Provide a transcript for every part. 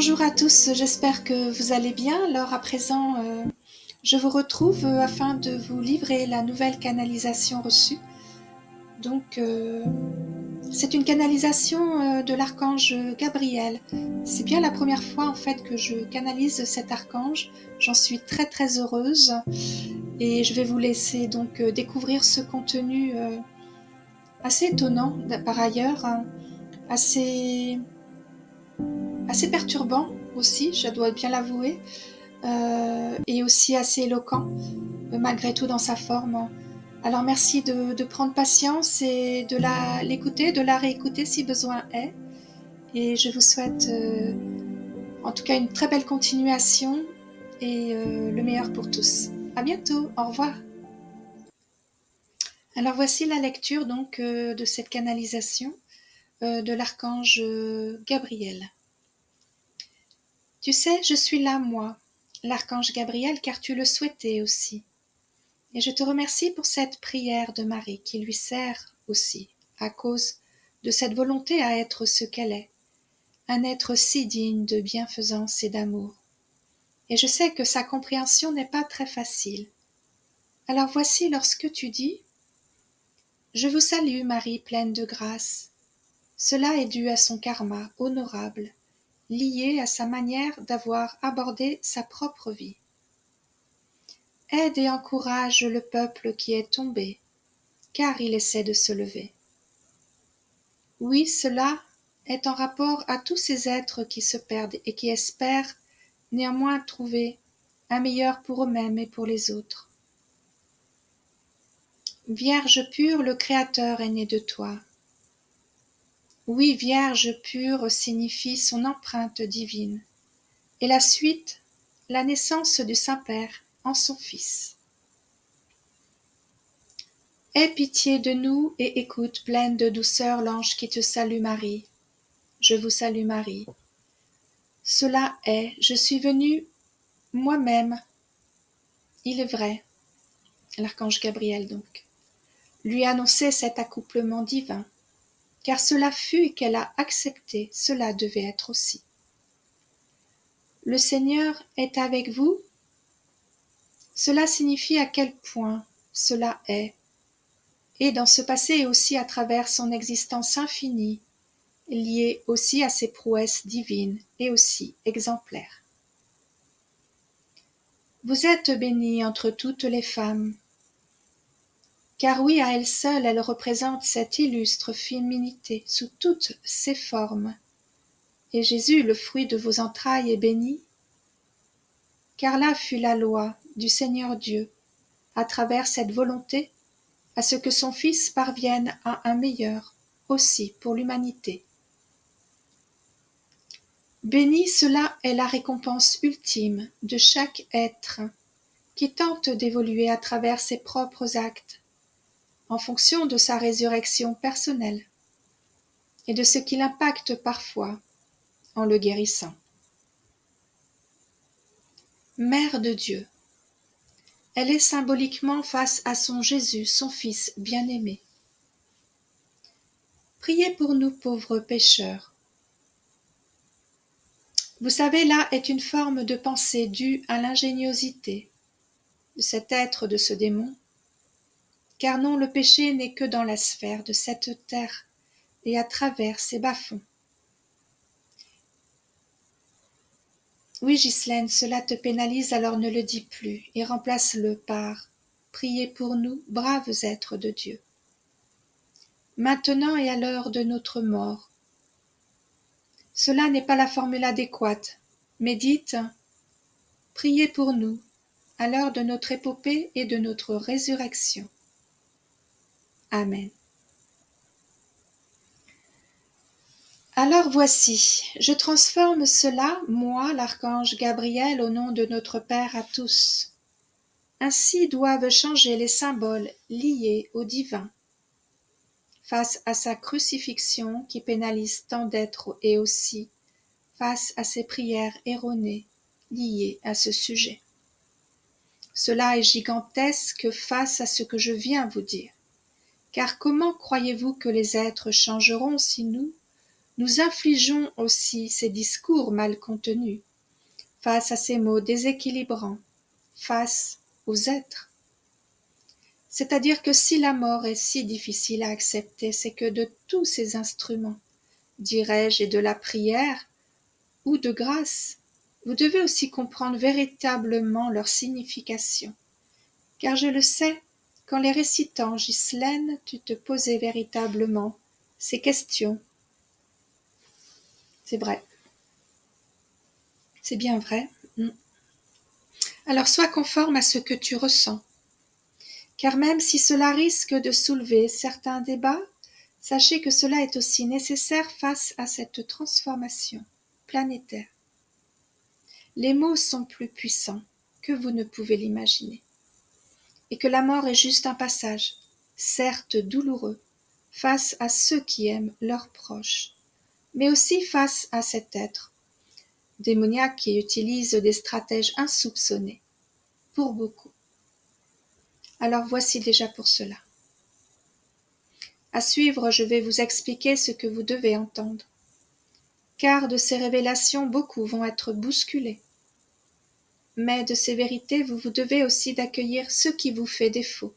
Bonjour à tous, j'espère que vous allez bien. Alors à présent, je vous retrouve afin de vous livrer la nouvelle canalisation reçue. Donc, c'est une canalisation de l'archange Gabriel. C'est bien la première fois en fait que je canalise cet archange. J'en suis très très heureuse et je vais vous laisser donc découvrir ce contenu assez étonnant par ailleurs, hein, assez perturbant aussi, je dois bien l'avouer. Et aussi assez éloquent, malgré tout dans sa forme. Alors merci de prendre patience et de l'écouter, de la réécouter si besoin est. Et je vous souhaite en tout cas une très belle continuation et le meilleur pour tous. À bientôt, au revoir. Alors voici la lecture donc de cette canalisation de l'archange Gabriel. Tu sais, je suis là, moi, l'archange Gabriel, car tu le souhaitais aussi. Et je te remercie pour cette prière de Marie qui lui sert aussi, à cause de cette volonté à être ce qu'elle est, un être si digne de bienfaisance et d'amour. Et je sais que sa compréhension n'est pas très facile. Alors voici lorsque tu dis « Je vous salue Marie pleine de grâce ». Cela est dû à son karma honorable, lié à sa manière d'avoir abordé sa propre vie. Aide et encourage le peuple qui est tombé, car il essaie de se lever. Oui, cela est en rapport à tous ces êtres qui se perdent et qui espèrent néanmoins trouver un meilleur pour eux-mêmes et pour les autres. Vierge pure, le Créateur est né de toi. Oui, Vierge pure signifie son empreinte divine, et la suite, la naissance du Saint-Père en son Fils. Aie pitié de nous et écoute pleine de douceur l'ange qui te salue Marie. Je vous salue Marie. Cela est, je suis venu moi-même, il est vrai, l'archange Gabriel donc, lui annoncer cet accouplement divin, car cela fut et qu'elle a accepté, cela devait être aussi. Le Seigneur est avec vous. Cela signifie à quel point cela est, et dans ce passé et aussi à travers son existence infinie, liée aussi à ses prouesses divines et aussi exemplaires. Vous êtes bénie entre toutes les femmes, car oui, à elle seule, elle représente cette illustre féminité sous toutes ses formes. Et Jésus, le fruit de vos entrailles, est béni, car là fut la loi du Seigneur Dieu, à travers cette volonté, à ce que son Fils parvienne à un meilleur, aussi pour l'humanité. Béni, cela est la récompense ultime de chaque être qui tente d'évoluer à travers ses propres actes, en fonction de sa résurrection personnelle et de ce qui l'impacte parfois en le guérissant. Mère de Dieu, elle est symboliquement face à son Jésus, son Fils bien-aimé. Priez pour nous pauvres pécheurs. Vous savez, là est une forme de pensée due à l'ingéniosité de cet être, de ce démon, car non, le péché n'est que dans la sphère de cette terre et à travers ses bas-fonds. Oui, Ghislaine, cela te pénalise, alors ne le dis plus et remplace-le par « Priez pour nous, braves êtres de Dieu ». Maintenant et à l'heure de notre mort. Cela n'est pas la formule adéquate, mais dites « Priez pour nous, à l'heure de notre épopée et de notre résurrection ». Amen. Alors voici, je transforme cela, moi, l'archange Gabriel, au nom de notre Père à tous. Ainsi doivent changer les symboles liés au divin, face à sa crucifixion qui pénalise tant d'êtres et aussi face à ses prières erronées liées à ce sujet. Cela est gigantesque face à ce que je viens vous dire, car comment croyez-vous que les êtres changeront si nous, nous infligeons aussi ces discours mal contenus, face à ces mots déséquilibrants, face aux êtres. C'est-à-dire que si la mort est si difficile à accepter, c'est que de tous ces instruments, dirais-je, et de la prière, ou de grâce, vous devez aussi comprendre véritablement leur signification. Car je le sais, qu'en les récitant, Ghislaine, tu te posais véritablement ces questions. C'est vrai. C'est bien vrai. Alors sois conforme à ce que tu ressens. Car même si cela risque de soulever certains débats, sachez que cela est aussi nécessaire face à cette transformation planétaire. Les mots sont plus puissants que vous ne pouvez l'imaginer. Et que la mort est juste un passage, certes douloureux, face à ceux qui aiment leurs proches, mais aussi face à cet être démoniaque qui utilise des stratèges insoupçonnés, pour beaucoup. Alors voici déjà pour cela. À suivre, je vais vous expliquer ce que vous devez entendre, car de ces révélations, beaucoup vont être bousculés. Mais de ces vérités, vous devez aussi d'accueillir ce qui vous fait défaut.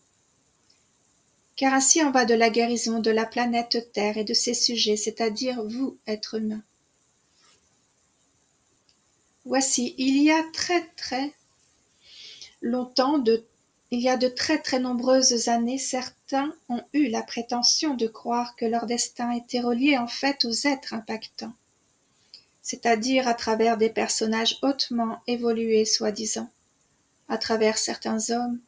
Car ainsi en va de la guérison de la planète Terre et de ses sujets, c'est-à-dire vous, êtres humains. Voici, il y a de très nombreuses années, certains ont eu la prétention de croire que leur destin était relié en fait aux êtres impactants, c'est-à-dire à travers des personnages hautement évolués soi-disant, à travers certains hommes,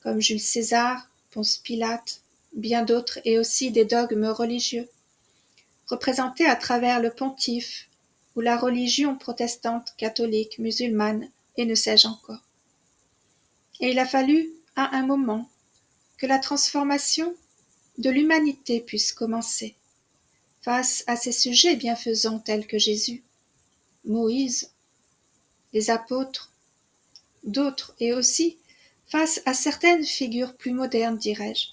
comme Jules César, Ponce Pilate, bien d'autres, et aussi des dogmes religieux, représentés à travers le pontife ou la religion protestante, catholique, musulmane, et ne sais-je encore. Et il a fallu, à un moment, que la transformation de l'humanité puisse commencer, face à ces sujets bienfaisants tels que Jésus, Moïse, les apôtres, d'autres, et aussi face à certaines figures plus modernes, dirais-je,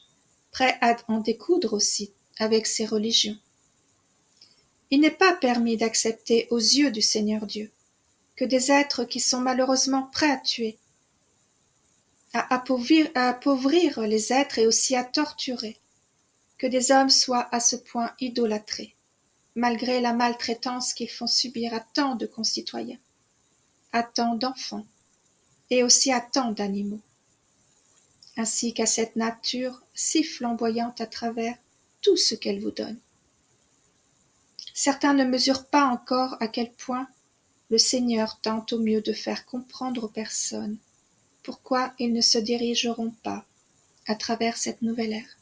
prêts à en découdre aussi avec ces religions. Il n'est pas permis d'accepter aux yeux du Seigneur Dieu que des êtres qui sont malheureusement prêts à tuer, à appauvrir les êtres et aussi à torturer, que des hommes soient à ce point idolâtrés, malgré la maltraitance qu'ils font subir à tant de concitoyens, à tant d'enfants et aussi à tant d'animaux, ainsi qu'à cette nature si flamboyante à travers tout ce qu'elle vous donne. Certains ne mesurent pas encore à quel point le Seigneur tente au mieux de faire comprendre aux personnes pourquoi ils ne se dirigeront pas à travers cette nouvelle ère.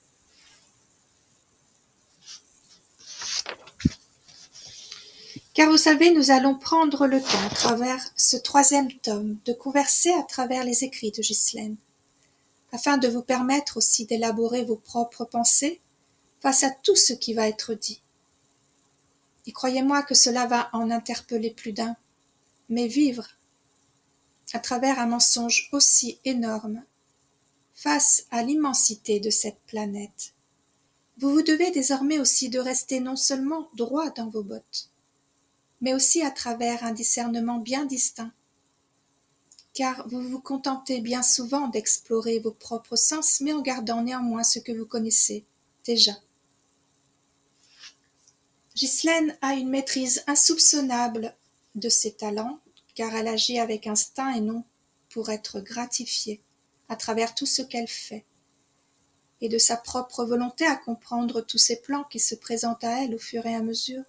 Car vous savez, nous allons prendre le temps, à travers ce 3e tome, de converser à travers les écrits de Ghislaine, afin de vous permettre aussi d'élaborer vos propres pensées face à tout ce qui va être dit. Et croyez-moi que cela va en interpeller plus d'un, mais vivre à travers un mensonge aussi énorme, face à l'immensité de cette planète, vous vous devez désormais aussi de rester non seulement droit dans vos bottes, mais aussi à travers un discernement bien distinct, car vous vous contentez bien souvent d'explorer vos propres sens, mais en gardant néanmoins ce que vous connaissez déjà. Ghislaine a une maîtrise insoupçonnable de ses talents, car elle agit avec instinct et non pour être gratifiée à travers tout ce qu'elle fait, et de sa propre volonté à comprendre tous ces plans qui se présentent à elle au fur et à mesure,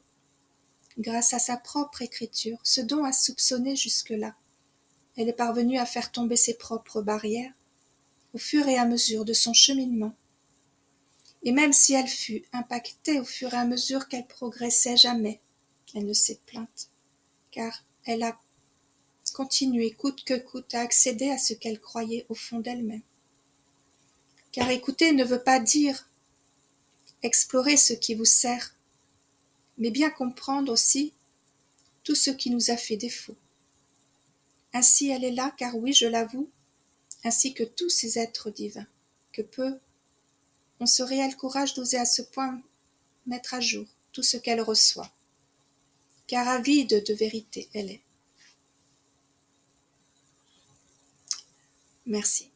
grâce à sa propre écriture, ce dont a soupçonné jusque-là. Elle est parvenue à faire tomber ses propres barrières au fur et à mesure de son cheminement. Et même si elle fut impactée au fur et à mesure qu'elle progressait, jamais elle ne s'est plainte, car elle a continué coûte que coûte à accéder à ce qu'elle croyait au fond d'elle-même. Car écouter ne veut pas dire explorer ce qui vous sert, mais bien comprendre aussi tout ce qui nous a fait défaut. Ainsi elle est là, car oui, je l'avoue, ainsi que tous ces êtres divins, que peu ont ce réel courage d'oser à ce point mettre à jour tout ce qu'elle reçoit. car avide de vérité elle est. Merci.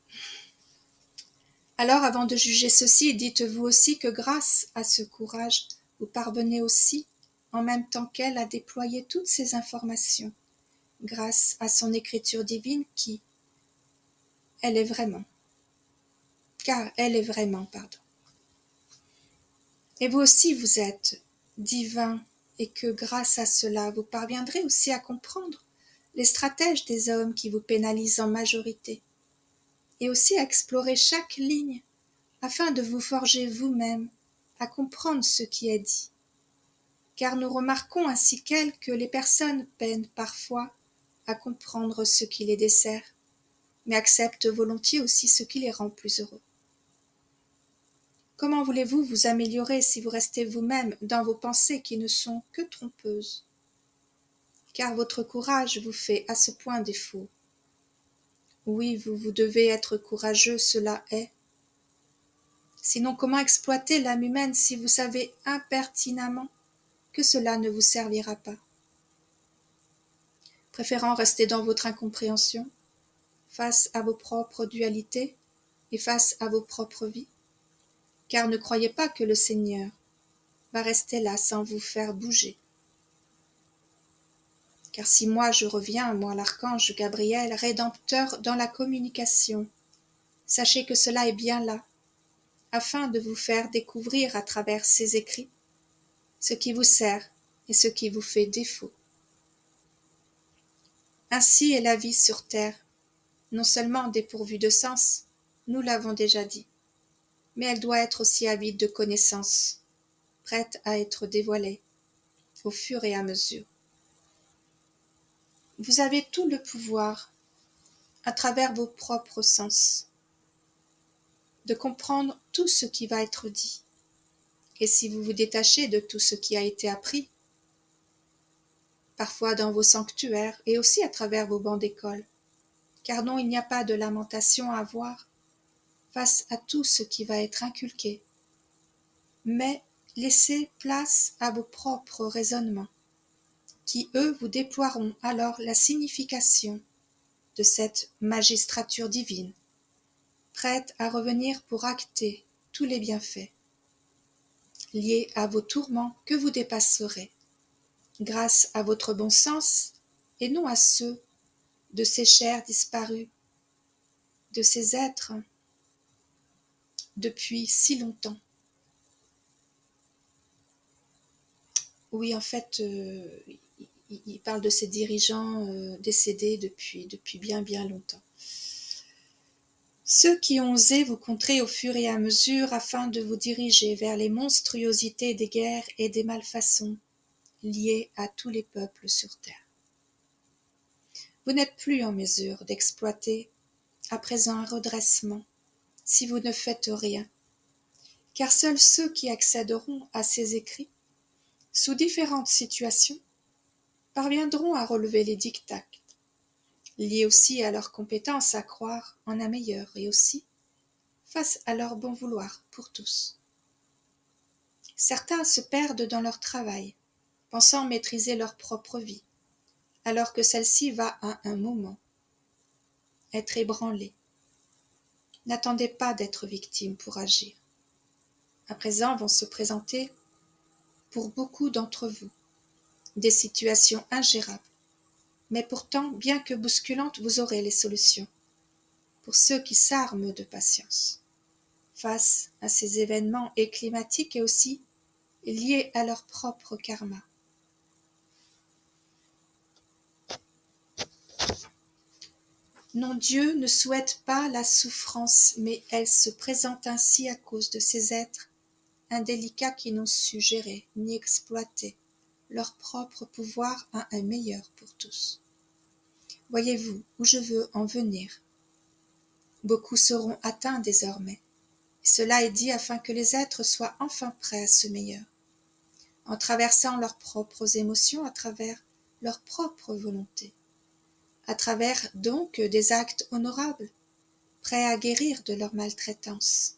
Alors, avant de juger ceci, dites-vous aussi que grâce à ce courage, vous parvenez aussi, en même temps qu'elle, à déployer toutes ces informations, grâce à son écriture divine qui, elle est vraiment, car elle est vraiment, pardon. Et vous aussi, vous êtes divin, et que grâce à cela, vous parviendrez aussi à comprendre les stratèges des hommes qui vous pénalisent en majorité, et aussi à explorer chaque ligne afin de vous forger vous-même à comprendre ce qui est dit. Car nous remarquons ainsi qu'elles que les personnes peinent parfois à comprendre ce qui les dessert, mais acceptent volontiers aussi ce qui les rend plus heureux. Comment voulez-vous vous améliorer si vous restez vous-même dans vos pensées qui ne sont que trompeuses? Car votre courage vous fait à ce point défaut. Oui, vous devez être courageux, cela est. Sinon, comment exploiter l'âme humaine si vous savez impertinemment que cela ne vous servira pas? Préférant rester dans votre incompréhension, face à vos propres dualités et face à vos propres vies, car ne croyez pas que le Seigneur va rester là sans vous faire bouger. Car si moi je reviens, moi l'archange Gabriel, rédempteur dans la communication, sachez que cela est bien là, afin de vous faire découvrir à travers ces écrits ce qui vous sert et ce qui vous fait défaut. Ainsi est la vie sur terre, non seulement dépourvue de sens, nous l'avons déjà dit, mais elle doit être aussi avide de connaissances, prête à être dévoilée au fur et à mesure. Vous avez tout le pouvoir, à travers vos propres sens, de comprendre tout ce qui va être dit. Et si vous vous détachez de tout ce qui a été appris, parfois dans vos sanctuaires et aussi à travers vos bancs d'école, car non, il n'y a pas de lamentation à avoir face à tout ce qui va être inculqué, mais laissez place à vos propres raisonnements, qui eux vous déploieront alors la signification de cette magistrature divine, prête à revenir pour acter tous les bienfaits liés à vos tourments que vous dépasserez, grâce à votre bon sens et non à ceux de ces chairs disparues, de ces êtres depuis si longtemps. Oui, en fait, il parle de ces dirigeants décédés depuis bien longtemps. Ceux qui ont osé vous contrer au fur et à mesure afin de vous diriger vers les monstruosités des guerres et des malfaçons liées à tous les peuples sur terre. Vous n'êtes plus en mesure d'exploiter à présent un redressement si vous ne faites rien, car seuls ceux qui accéderont à ces écrits, sous différentes situations, parviendront à relever les dictats, liés aussi à leur compétence à croire en un meilleur et aussi face à leur bon vouloir pour tous. Certains se perdent dans leur travail, pensant maîtriser leur propre vie, alors que celle-ci va à un moment être ébranlée. N'attendez pas d'être victime pour agir. À présent vont se présenter, pour beaucoup d'entre vous, des situations ingérables, mais pourtant, bien que bousculantes, vous aurez les solutions, pour ceux qui s'arment de patience, face à ces événements et climatiques et aussi liés à leur propre karma. Non, Dieu ne souhaite pas la souffrance, mais elle se présente ainsi à cause de ces êtres indélicats qui n'ont su gérer ni exploiter leur propre pouvoir à un meilleur pour tous. Voyez-vous où je veux en venir? Beaucoup seront atteints désormais, et cela est dit afin que les êtres soient enfin prêts à ce meilleur, en traversant leurs propres émotions à travers leur propre volonté, à travers donc des actes honorables, prêts à guérir de leur maltraitance,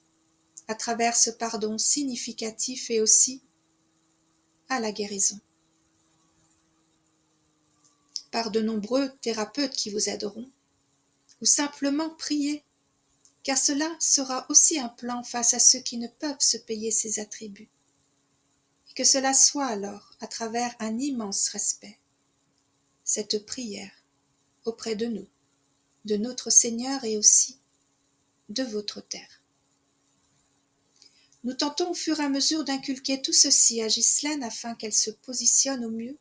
à travers ce pardon significatif et aussi à la guérison. par de nombreux thérapeutes qui vous aideront, ou simplement prier, car cela sera aussi un plan face à ceux qui ne peuvent se payer ces attributs. Et que cela soit alors, à travers un immense respect, cette prière auprès de nous, de notre Seigneur et aussi de votre terre. Nous tentons au fur et à mesure d'inculquer tout ceci à Ghislaine afin qu'elle se positionne au mieux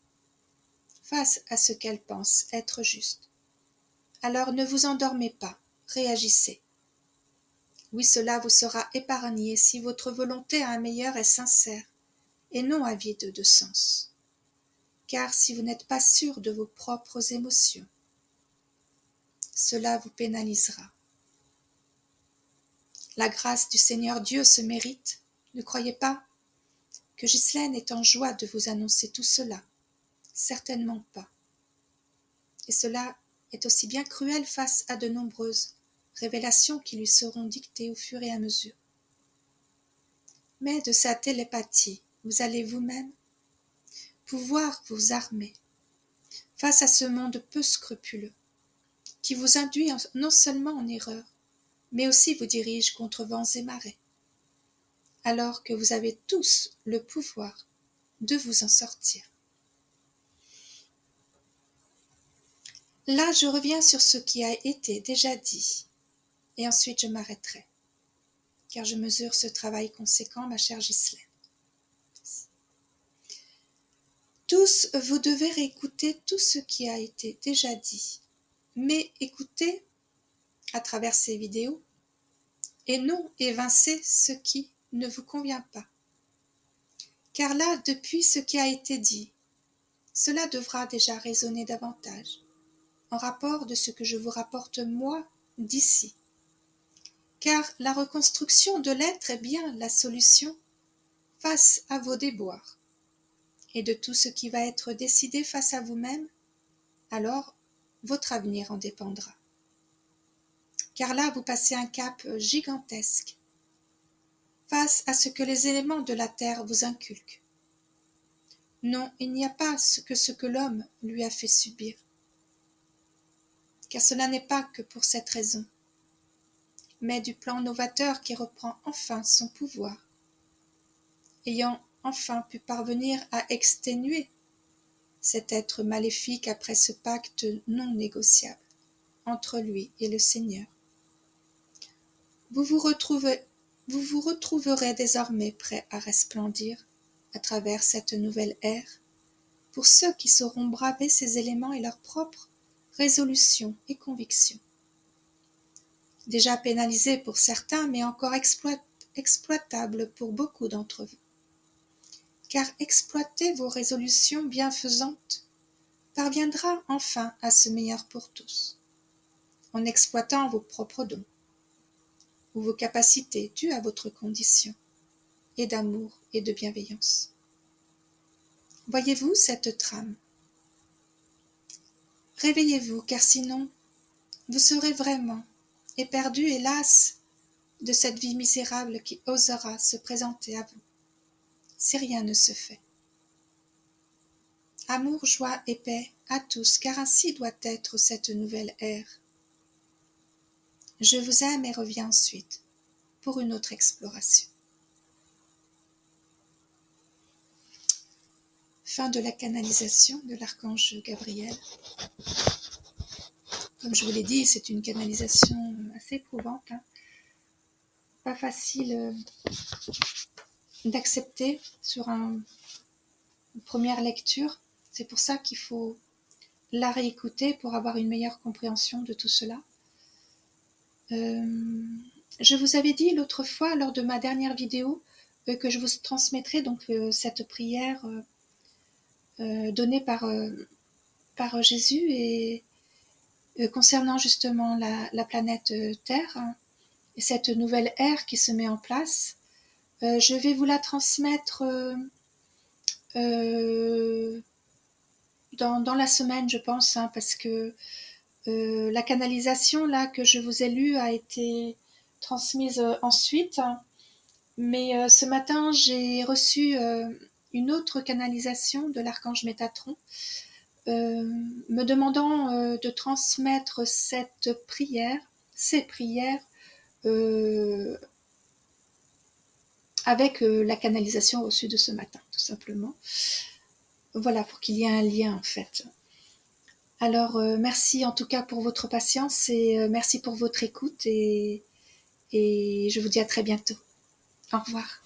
face à ce qu'elle pense être juste. Alors ne vous endormez pas, réagissez. Oui, cela vous sera épargné si votre volonté à un meilleur est sincère et non avide de sens. Car si vous n'êtes pas sûr de vos propres émotions, cela vous pénalisera. La grâce du Seigneur Dieu se mérite, ne croyez pas que Ghislaine est en joie de vous annoncer tout cela. Certainement pas. Et cela est aussi bien cruel face à de nombreuses révélations qui lui seront dictées au fur et à mesure. Mais de sa télépathie, vous allez vous-même pouvoir vous armer face à ce monde peu scrupuleux, qui vous induit non seulement en erreur, mais aussi vous dirige contre vents et marées, alors que vous avez tous le pouvoir de vous en sortir. Là, je reviens sur ce qui a été déjà dit, et ensuite je m'arrêterai, car je mesure ce travail conséquent, ma chère Ghislaine. Tous, vous devez réécouter tout ce qui a été déjà dit, mais écoutez à travers ces vidéos, et non évincer ce qui ne vous convient pas. Car là, depuis ce qui a été dit, cela devra déjà résonner davantage, en rapport de ce que je vous rapporte moi d'ici. Car la reconstruction de l'être est bien la solution face à vos déboires, et de tout ce qui va être décidé face à vous-même, alors votre avenir en dépendra. Car là, vous passez un cap gigantesque face à ce que les éléments de la terre vous inculquent. Non, il n'y a pas ce que l'homme lui a fait subir, car cela n'est pas que pour cette raison, mais du plan novateur qui reprend enfin son pouvoir, ayant enfin pu parvenir à exténuer cet être maléfique après ce pacte non négociable entre lui et le Seigneur. Vous vous retrouverez désormais prêt à resplendir à travers cette nouvelle ère pour ceux qui sauront braver ces éléments et leurs propres résolutions et convictions. Déjà pénalisés pour certains, mais encore exploitables pour beaucoup d'entre vous. Car exploiter vos résolutions bienfaisantes parviendra enfin à ce meilleur pour tous, en exploitant vos propres dons ou vos capacités dues à votre condition, et d'amour et de bienveillance. Voyez-vous cette trame? Réveillez-vous, car sinon, vous serez vraiment éperdu et las de cette vie misérable qui osera se présenter à vous, si rien ne se fait. Amour, joie et paix à tous, car ainsi doit être cette nouvelle ère. Je vous aime et reviens ensuite pour une autre exploration. Fin de la canalisation de l'archange Gabriel. Comme je vous l'ai dit, c'est une canalisation assez éprouvante, pas facile d'accepter sur une première lecture. C'est pour ça qu'il faut la réécouter pour avoir une meilleure compréhension de tout cela. Je vous avais dit l'autre fois, lors de ma dernière vidéo, que je vous transmettrai donc cette prière donnée par Jésus et concernant justement la planète Terre et cette nouvelle ère qui se met en place. Je vais vous la transmettre dans la semaine, je pense, parce que la canalisation là que je vous ai lue a été transmise ensuite, mais ce matin j'ai reçu une autre canalisation de l'archange Métatron me demandant de transmettre ces prières, avec la canalisation reçue de ce matin, tout simplement. Voilà, pour qu'il y ait un lien en fait. Alors, merci en tout cas pour votre patience et merci pour votre écoute et je vous dis à très bientôt. Au revoir.